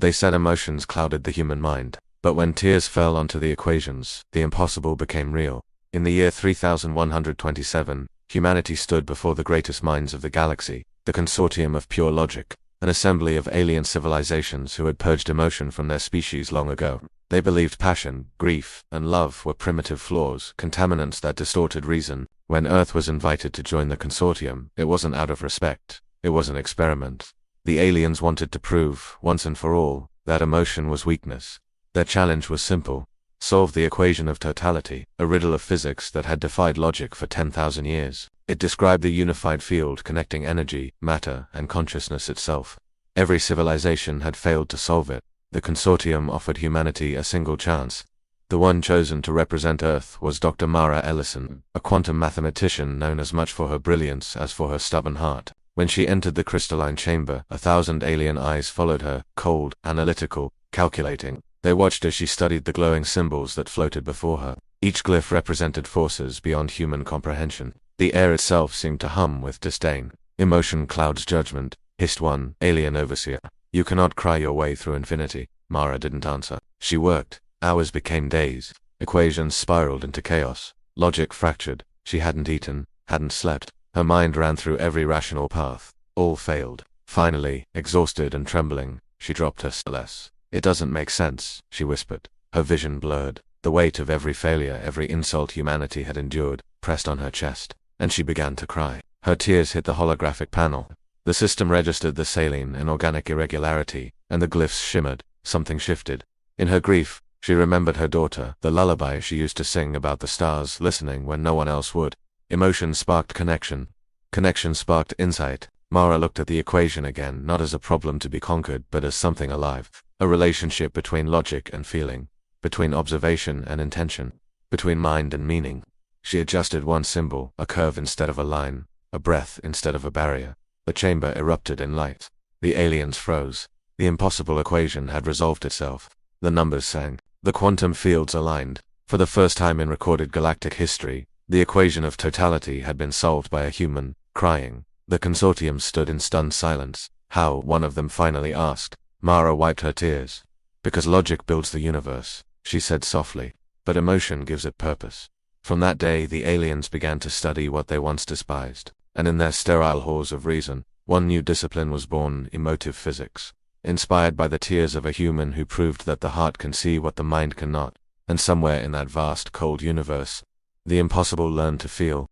They said emotions clouded the human mind. But when tears fell onto the equations, the impossible became real. In the year 3127, humanity stood before the greatest minds of the galaxy, the Consortium of Pure Logic, an assembly of alien civilizations who had purged emotion from their species long ago. They believed passion, grief, and love were primitive flaws, contaminants that distorted reason. When Earth was invited to join the consortium, it wasn't out of respect. It was an experiment. The aliens wanted to prove, once and for all, that emotion was weakness. Their challenge was simple: solve the equation of totality, a riddle of physics that had defied logic for 10,000 years. It described the unified field connecting energy, matter, and consciousness itself. Every civilization had failed to solve it. The consortium offered humanity a single chance. The one chosen to represent Earth was Dr. Mara Ellison, a quantum mathematician known as much for her brilliance as for her stubborn heart. When she entered the crystalline chamber, 1,000 alien eyes followed her, cold, analytical, calculating. They watched as she studied the glowing symbols that floated before her. Each glyph represented forces beyond human comprehension. The air itself seemed to hum with disdain. Emotion clouds judgment, hissed one alien overseer. You cannot cry your way through infinity. Mara didn't answer. She worked. Hours became days. Equations spiraled into chaos. Logic fractured. She hadn't eaten, hadn't slept. Her mind ran through every rational path. All failed. Finally, exhausted and trembling, she dropped her celeste. It doesn't make sense, she whispered. Her vision blurred. The weight of every failure, every insult humanity had endured, pressed on her chest, and she began to cry. Her tears hit the holographic panel. The system registered the saline and organic irregularity, and the glyphs shimmered. Something shifted. In her grief, she remembered her daughter, the lullaby she used to sing about the stars, listening when no one else would. Emotion sparked connection. Connection sparked insight. Mara looked at the equation again, not as a problem to be conquered, but as something alive. A relationship between logic and feeling, between observation and intention, between mind and meaning. She adjusted one symbol, a curve instead of a line, a breath instead of a barrier. The chamber erupted in light. The aliens froze. The impossible equation had resolved itself. The numbers sang. The quantum fields aligned. For the first time in recorded galactic history, the equation of totality had been solved by a human, crying. The consortium stood in stunned silence. How? One of them finally asked. Mara wiped her tears. Because logic builds the universe, she said softly, but emotion gives it purpose. From that day the aliens began to study what they once despised, and in their sterile halls of reason, one new discipline was born: emotive physics. Inspired by the tears of a human who proved that the heart can see what the mind cannot, and somewhere in that vast, cold universe, the impossible learned to feel.